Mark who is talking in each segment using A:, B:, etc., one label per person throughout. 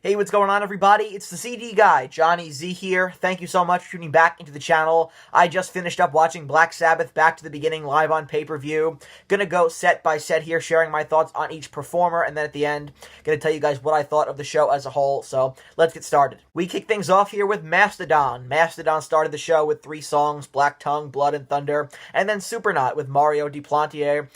A: Hey, what's going on, everybody? It's the CD guy, Johnny Z here. Thank you so much for tuning back into the channel. I just finished up watching Black Sabbath Back to the Beginning live on pay-per-view. Gonna go set by set here, sharing my thoughts on each performer, and then at the end, gonna tell you guys what I thought of the show as a whole. So let's get started. We kick things off here with Mastodon. Mastodon started the show with 3 songs: Black Tongue, Blood and Thunder, and then Supernaut with Mario Duplantier,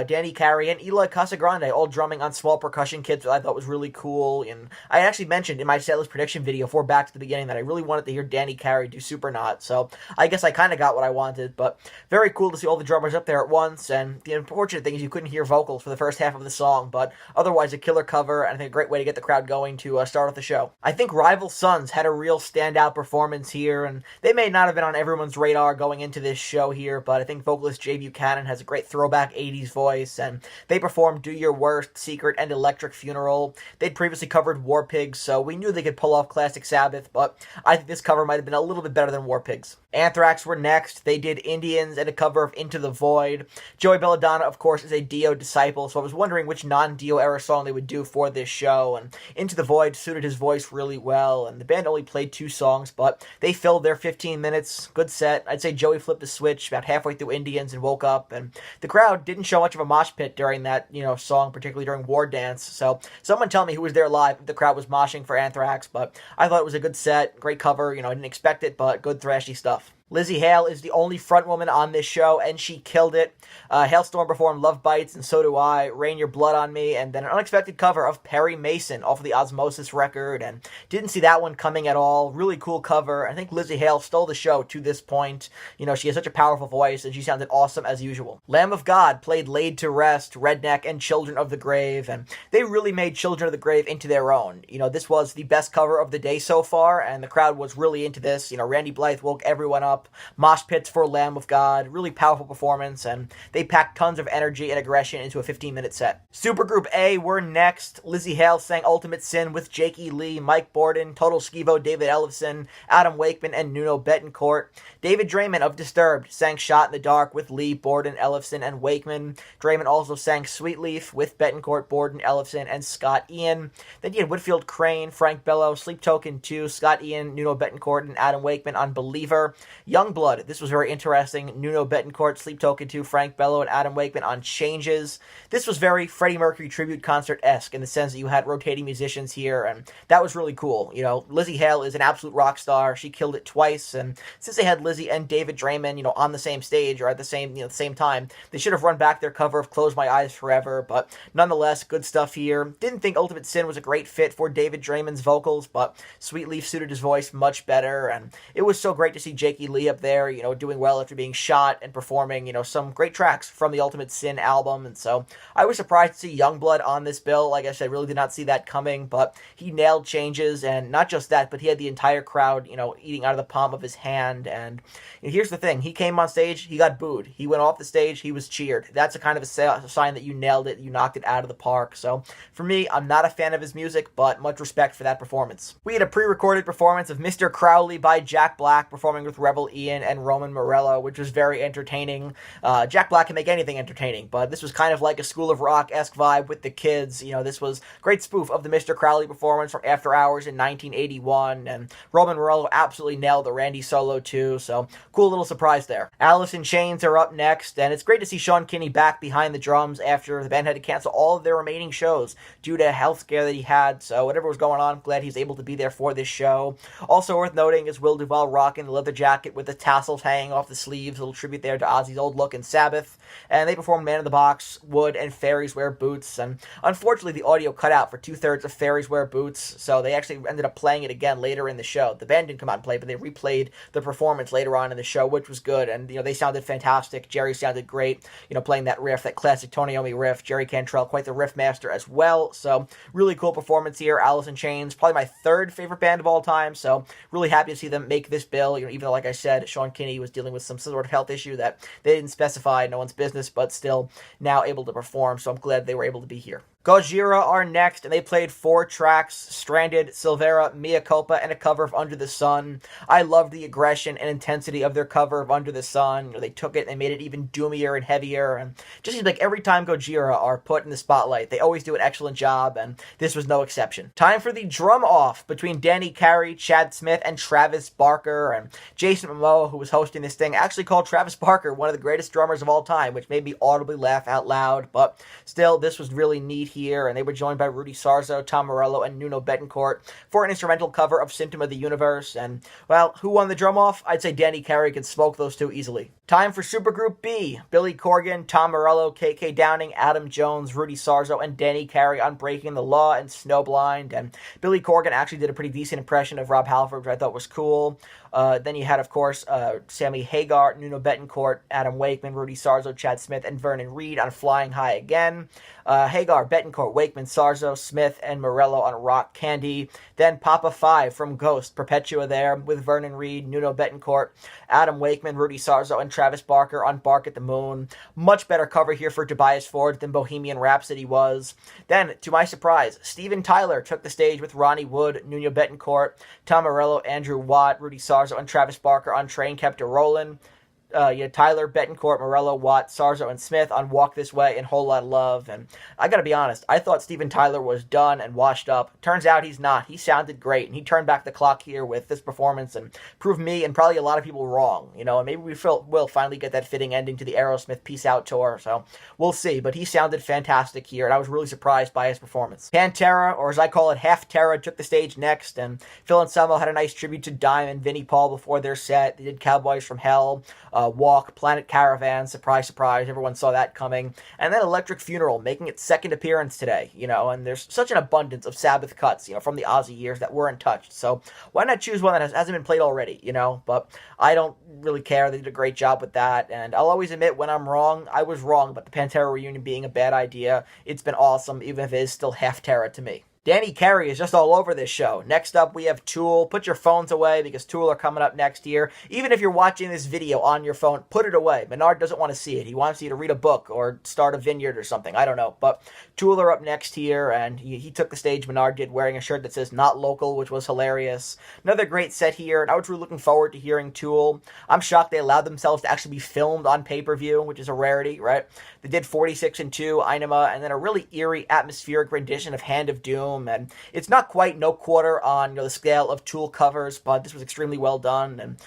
A: Danny Carey, and Eloy Casagrande, all drumming on small percussion kits, that I thought was really cool. And I actually mentioned in my setlist prediction video for Back to the Beginning that I really wanted to hear Danny Carey do Supernaut, so I guess I kind of got what I wanted, but very cool to see all the drummers up there at once. And the unfortunate thing is you couldn't hear vocals for the first half of the song, but otherwise a killer cover, and I think a great way to get the crowd going to start off the show. I think Rival Sons had a real standout performance here, and they may not have been on everyone's radar going into this show here, but I think vocalist Jay Buchanan has a great throwback 80s voice, and they performed Do Your Worst, Secret, and Electric Funeral. They'd previously covered War Pigs, so we knew they could pull off classic Sabbath, but I think this cover might have been a little bit better than War Pigs. Anthrax were next. They did Indians and a cover of Into the Void. Joey Belladonna, of course, is a Dio disciple, so I was wondering which non-Dio era song they would do for this show, and Into the Void suited his voice really well, and the band only played 2 songs, but they filled their 15 minutes. Good set. I'd say Joey flipped the switch about halfway through Indians and woke up, and the crowd didn't show much of a mosh pit during that, song, particularly during War Dance, so someone tell me who was there live if the crowd was moshing for Anthrax, but I thought it was a good set, great cover, I didn't expect it, but good thrashy stuff. Lizzie Hale is the only front woman on this show, and she killed it. Halestorm performed Love Bites, and So Do I, Rain Your Blood on Me, and then an unexpected cover of Perry Mason off of the Osmosis record, and didn't see that one coming at all. Really cool cover. I think Lizzie Hale stole the show to this point. She has such a powerful voice, and she sounded awesome as usual. Lamb of God played Laid to Rest, Redneck, and Children of the Grave, and they really made Children of the Grave into their own. This was the best cover of the day so far, and the crowd was really into this. Randy Blythe woke everyone up. Mosh pits for Lamb of God, really powerful performance, and they packed tons of energy and aggression into a 15-minute set. Supergroup A were next. Lizzie Hale sang Ultimate Sin with Jake E. Lee, Mike Borden, Total Schivo, David Ellefson, Adam Wakeman, and Nuno Bettencourt. David Draymond of Disturbed sang Shot in the Dark with Lee, Borden, Ellefson, and Wakeman. Draymond also sang Sweet Leaf with Bettencourt, Borden, Ellefson, and Scott Ian. Then you had Whitfield Crane, Frank Bello, Sleep Token 2, Scott Ian, Nuno Bettencourt, and Adam Wakeman on Believer. Youngblood, this was very interesting. Nuno Bettencourt, Sleep Token 2, Frank Bello, and Adam Wakeman on Changes. This was very Freddie Mercury tribute concert-esque in the sense that you had rotating musicians here, and that was really cool. Lizzie Hale is an absolute rock star. She killed it twice, and since they had Lizzie and David Draymond, on the same stage or at the same time, they should have run back their cover of Close My Eyes Forever, but nonetheless, good stuff here. Didn't think Ultimate Sin was a great fit for David Draymond's vocals, but Sweet Leaf suited his voice much better, and it was so great to see Jake E. Lee up there, doing well after being shot and performing, some great tracks from the Ultimate Sin album. And so I was surprised to see Youngblood on this bill. Like I said, I really did not see that coming, but he nailed Changes, and not just that, but he had the entire crowd, eating out of the palm of his hand. And here's the thing, he came on stage, he got booed. He went off the stage, he was cheered. That's a kind of a sign that you nailed it, you knocked it out of the park. So for me, I'm not a fan of his music, but much respect for that performance. We had a pre-recorded performance of Mr. Crowley by Jack Black, performing with Rebel Ian and Roman Morello, which was very entertaining. Jack Black can make anything entertaining, but this was kind of like a School of Rock-esque vibe with the kids. This was a great spoof of the Mr. Crowley performance from After Hours in 1981, and Roman Morello absolutely nailed the Randy solo too, so cool little surprise there. Alice in Chains are up next, and it's great to see Sean Kinney back behind the drums after the band had to cancel all of their remaining shows due to a health scare that he had, so whatever was going on, I'm glad he's able to be there for this show. Also worth noting is Will Duvall rocking the leather jacket with the tassels hanging off the sleeves, a little tribute there to Ozzy's old look in Sabbath, and they performed Man in the Box, Wood, and Fairies Wear Boots, and unfortunately the audio cut out for 2/3 of Fairies Wear Boots, so they actually ended up playing it again later in the show. The band didn't come out and play, but they replayed the performance later on in the show, which was good, and they sounded fantastic. Jerry sounded great, playing that riff, that classic Tony Iommi riff. Jerry Cantrell, quite the riff master as well, so really cool performance here. Alice in Chains, probably my 3rd favorite band of all time, so really happy to see them make this bill, even though, like I said, Sean Kinney was dealing with some sort of health issue that they didn't specify, no one's business, but still now able to perform, so I'm glad they were able to be here. Gojira are next, and they played 4 tracks: Stranded, Silvera, Mea Culpa, and a cover of Under the Sun. I loved the aggression and intensity of their cover of Under the Sun. They took it and made it even doomier and heavier, and just seems like every time Gojira are put in the spotlight, they always do an excellent job, and this was no exception. Time for the drum off between Danny Carey, Chad Smith, and Travis Barker, and Jason Momoa, who was hosting this thing, actually called Travis Barker one of the greatest drummers of all time, which made me audibly laugh out loud, but still, this was really neat here, and they were joined by Rudy Sarzo, Tom Morello, and Nuno Betancourt for an instrumental cover of Symptom of the Universe, and, well, who won the drum off? I'd say Danny Carey could smoke those two easily. Time for Supergroup B. Billy Corgan, Tom Morello, KK Downing, Adam Jones, Rudy Sarzo, and Danny Carey on Breaking the Law and Snowblind, and Billy Corgan actually did a pretty decent impression of Rob Halford, which I thought was cool. Then you had, of course, Sammy Hagar, Nuno Betancourt, Adam Wakeman, Rudy Sarzo, Chad Smith, and Vernon Reid on Flying High again. Hagar, Betancourt, Wakeman, Sarzo, Smith, and Morello on Rock Candy. Then Papa 5 from Ghost, Perpetua there with Vernon Reid, Nuno Betancourt, Adam Wakeman, Rudy Sarzo, and Travis Barker on Bark at the Moon. Much better cover here for Tobias Ford than Bohemian Rhapsody was. Then, to my surprise, Steven Tyler took the stage with Ronnie Wood, Nuno Betancourt, Tom Morello, Andrew Watt, Rudy Sarzo, and Travis Barker on Train Kept a Rollin'. You had Tyler, Betancourt, Morello, Watt, Sarzo, and Smith on Walk This Way and Whole Lot of Love. And I gotta be honest, I thought Steven Tyler was done and washed up. Turns out he's not. He sounded great, and he turned back the clock here with this performance and proved me and probably a lot of people wrong. And maybe will finally get that fitting ending to the Aerosmith Peace Out tour, so we'll see. But he sounded fantastic here, and I was really surprised by his performance. Pantera, or as I call it, Half Terra, took the stage next, and Phil Anselmo had a nice tribute to Dime and Vinnie Paul before their set. They did Cowboys from Hell, Walk, Planet Caravan, surprise, surprise, everyone saw that coming, and then Electric Funeral, making its second appearance today, and there's such an abundance of Sabbath cuts, from the Ozzy years that weren't touched, so why not choose one that hasn't been played already, but I don't really care. They did a great job with that, and I'll always admit when I'm wrong, I was wrong about the Pantera reunion being a bad idea. It's been awesome, even if it is still Half Terra to me. Danny Carey is just all over this show. Next up, we have Tool. Put your phones away because Tool are coming up next year. Even if you're watching this video on your phone, put it away. Menard doesn't want to see it. He wants you to read a book or start a vineyard or something. I don't know. But Tool are up next here, and he took the stage, Menard did, wearing a shirt that says Not Local, which was hilarious. Another great set here, and I was really looking forward to hearing Tool. I'm shocked they allowed themselves to actually be filmed on pay-per-view, which is a rarity, right? They did 46 and 2, Inema, and then a really eerie, atmospheric rendition of Hand of Doom, and it's not quite no quarter on the scale of Tool covers, but this was extremely well done, and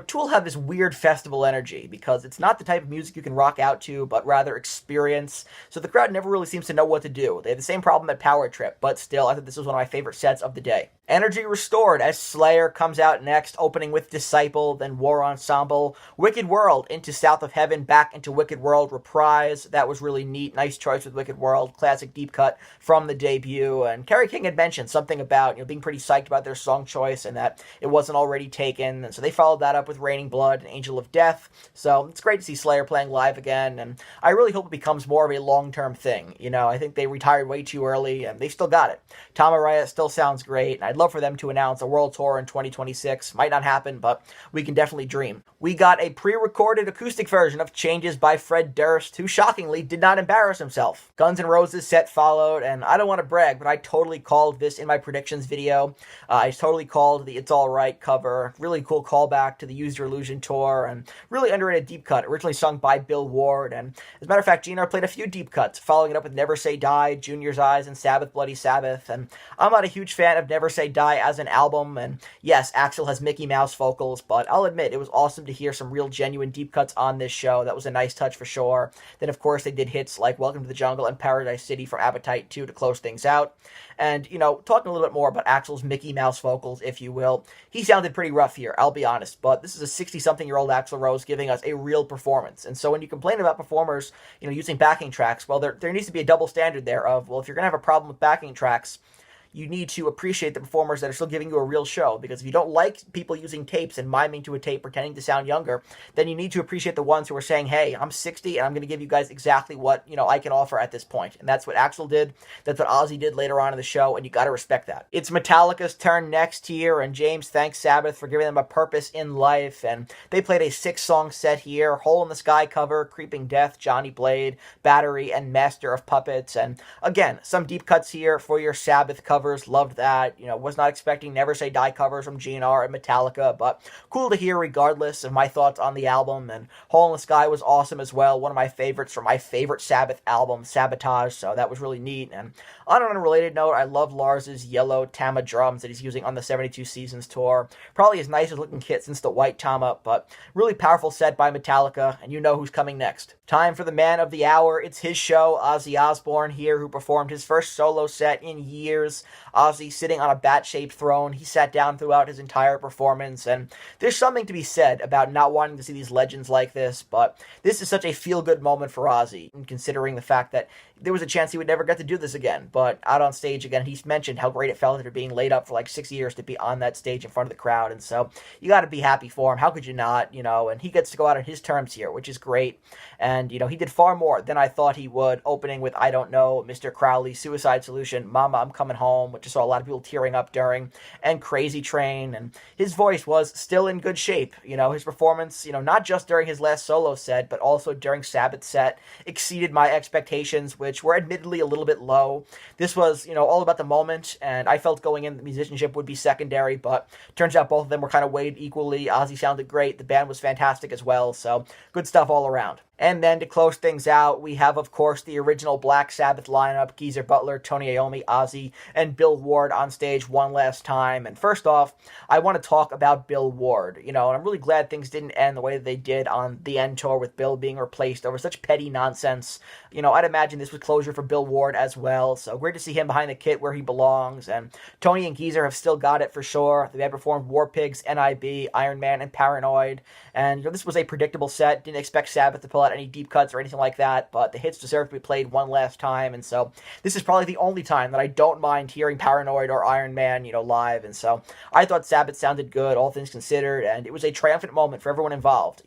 A: Tool have this weird festival energy because it's not the type of music you can rock out to, but rather experience. So the crowd never really seems to know what to do. They have the same problem at Power Trip, but still, I think this was one of my favorite sets of the day. Energy restored as Slayer comes out next, opening with Disciple, then War Ensemble, Wicked World into South of Heaven, back into Wicked World reprise. That was really neat. Nice choice with Wicked World, classic deep cut from the debut. And Kerry King had mentioned something about being pretty psyched about their song choice and that it wasn't already taken. And so they followed that up with Raining Blood and Angel of Death. So it's great to see Slayer playing live again, and I really hope it becomes more of a long-term thing. I think they retired way too early, and they still got it. Tom Araya still sounds great, and I'd love for them to announce a world tour in 2026. Might not happen, but we can definitely dream. We got a pre-recorded acoustic version of Changes by Fred Durst, who shockingly did not embarrass himself. Guns N' Roses set followed, and I don't want to brag, but I totally called this in my predictions video. I totally called the It's Alright cover. Really cool callback to the Use Your Illusion tour, and really underrated deep cut, originally sung by Bill Ward. And as a matter of fact, GNR played a few deep cuts, following it up with Never Say Die, Junior's Eyes, and Sabbath Bloody Sabbath. And I'm not a huge fan of Never Say Die as an album, and yes, Axl has Mickey Mouse vocals, but I'll admit it was awesome to hear some real genuine deep cuts on this show. That was a nice touch for sure. Then of course they did hits like Welcome to the Jungle and Paradise City for Appetite 2 to close things out. And, talking a little bit more about Axl's Mickey Mouse vocals, if you will, he sounded pretty rough here, I'll be honest, but this is a 60-something-year-old Axl Rose giving us a real performance. And so when you complain about performers, using backing tracks, well, there needs to be a double standard there of, well, if you're going to have a problem with backing tracks, you need to appreciate the performers that are still giving you a real show, because if you don't like people using tapes and miming to a tape pretending to sound younger, then you need to appreciate the ones who are saying, hey, I'm 60 and I'm going to give you guys exactly what, I can offer at this point. And that's what Axl did. That's what Ozzy did later on in the show, and you got to respect that. It's Metallica's turn next here, and James thanks Sabbath for giving them a purpose in life, and they played a 6-song set here: Hole in the Sky cover, Creeping Death, Johnny Blade, Battery, and Master of Puppets. And again, some deep cuts here for your Sabbath covers. Loved that. Was not expecting Never Say Die covers from GNR and Metallica, but cool to hear regardless of my thoughts on the album. And Hole in the Sky was awesome as well. One of my favorites from my favorite Sabbath album, Sabotage, so that was really neat. And on an unrelated note, I love Lars's yellow Tama drums that he's using on the 72 Seasons tour. Probably his nicest looking kit since the white Tama, but really powerful set by Metallica, and you know who's coming next. Time for the man of the hour. It's his show, Ozzy Osbourne here, who performed his first solo set in years. Ozzy sitting on a bat-shaped throne. He sat down throughout his entire performance, and there's something to be said about not wanting to see these legends like this, but this is such a feel-good moment for Ozzy, considering the fact that there was a chance he would never get to do this again. But out on stage again, he's mentioned how great it felt after being laid up for like 6 years to be on that stage in front of the crowd, and so you got to be happy for him. How could you not? And he gets to go out on his terms here, which is great. And he did far more than I thought he would, opening with I Don't Know, Mr. Crowley, Suicide Solution, Mama, I'm Coming Home, which I saw a lot of people tearing up during, and Crazy Train. And his voice was still in good shape. His performance, not just during his last solo set, but also during Sabbath's set, exceeded my expectations, which were admittedly a little bit low. This was, all about the moment, and I felt going in the musicianship would be secondary, but turns out both of them were kind of weighed equally. Ozzy sounded great. The band was fantastic as well, so good stuff all around. And then to close things out, we have, of course, the original Black Sabbath lineup: Geezer Butler, Tony Iommi, Ozzy, and Bill Ward on stage one last time. And first off, I want to talk about Bill Ward. And I'm really glad things didn't end the way that they did on the end tour, with Bill being replaced over such petty nonsense. I'd imagine this was closure for Bill Ward as well, so great to see him behind the kit where he belongs. And Tony and Geezer have still got it for sure. The band performed War Pigs, NIB, Iron Man, and Paranoid. And this was a predictable set. Didn't expect Sabbath to pull out any deep cuts or anything like that, but the hits deserve to be played one last time, and so this is probably the only time that I don't mind hearing Paranoid or Iron Man, live. And so I thought Sabbath sounded good, all things considered, and it was a triumphant moment for everyone involved.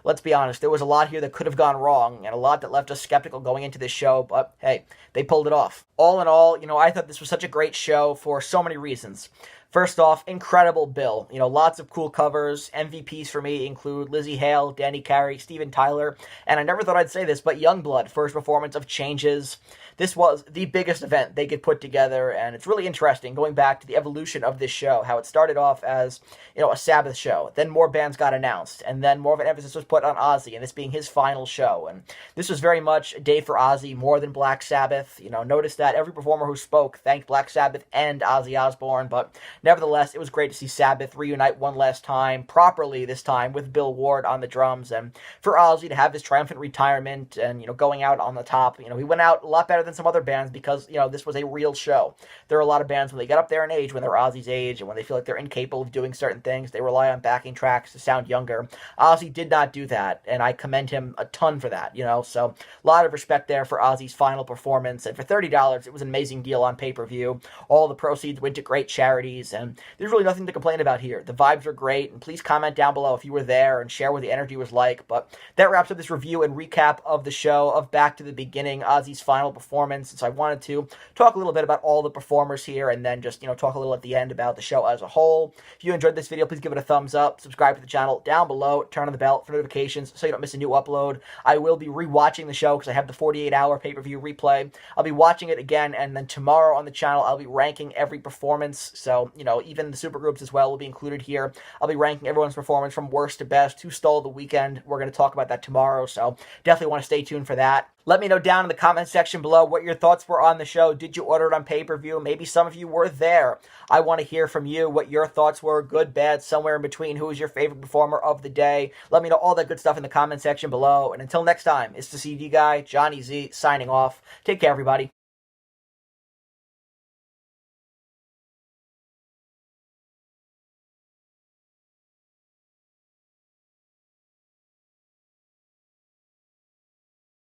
A: Let's be honest, there was a lot here that could have gone wrong, and a lot that left us skeptical going into this show, but hey, they pulled it off. All in all, I thought this was such a great show for so many reasons. First off, incredible Bill. Lots of cool covers. MVPs for me include Lizzie Hale, Danny Carey, Steven Tyler, and I never thought I'd say this, but Youngblood for his performance of Changes. This was the biggest event they could put together, and it's really interesting going back to the evolution of this show, how it started off as, a Sabbath show, then more bands got announced, and then more of an emphasis was put on Ozzy, and this being his final show. And this was very much a day for Ozzy more than Black Sabbath. Notice that every performer who spoke thanked Black Sabbath and Ozzy Osbourne, but nevertheless, it was great to see Sabbath reunite one last time, properly this time, with Bill Ward on the drums, and for Ozzy to have his triumphant retirement and, going out on the top. He went out a lot better than some other bands because, this was a real show. There are a lot of bands when they get up there in age, when they're Ozzy's age, and when they feel like they're incapable of doing certain things, they rely on backing tracks to sound younger. Ozzy did not do that, and I commend him a ton for that, so a lot of respect there for Ozzy's final performance. And for $30, it was an amazing deal on pay-per-view. All the proceeds went to great charities, and there's really nothing to complain about here. The vibes are great, and please comment down below if you were there and share what the energy was like. But that wraps up this review and recap of the show, of Back to the Beginning, Ozzy's final performance. And so I wanted to talk a little bit about all the performers here, and then just, talk a little at the end about the show as a whole. If you enjoyed this video, please give it a thumbs up, subscribe to the channel down below, turn on the bell for notifications so you don't miss a new upload. I will be rewatching the show because I have the 48-hour pay-per-view replay. I'll be watching it again, and then tomorrow on the channel, I'll be ranking every performance. So, even the supergroups as well will be included here. I'll be ranking everyone's performance from worst to best, who stole the weekend. We're going to talk about that tomorrow, so definitely want to stay tuned for that. Let me know down in the comment section below what your thoughts were on the show. Did you order it on pay-per-view? Maybe some of you were there. I want to hear from you what your thoughts were, good, bad, somewhere in between. Who was your favorite performer of the day? Let me know all that good stuff in the comment section below. And until next time, it's the CD guy, Johnny Z, signing off. Take care, everybody.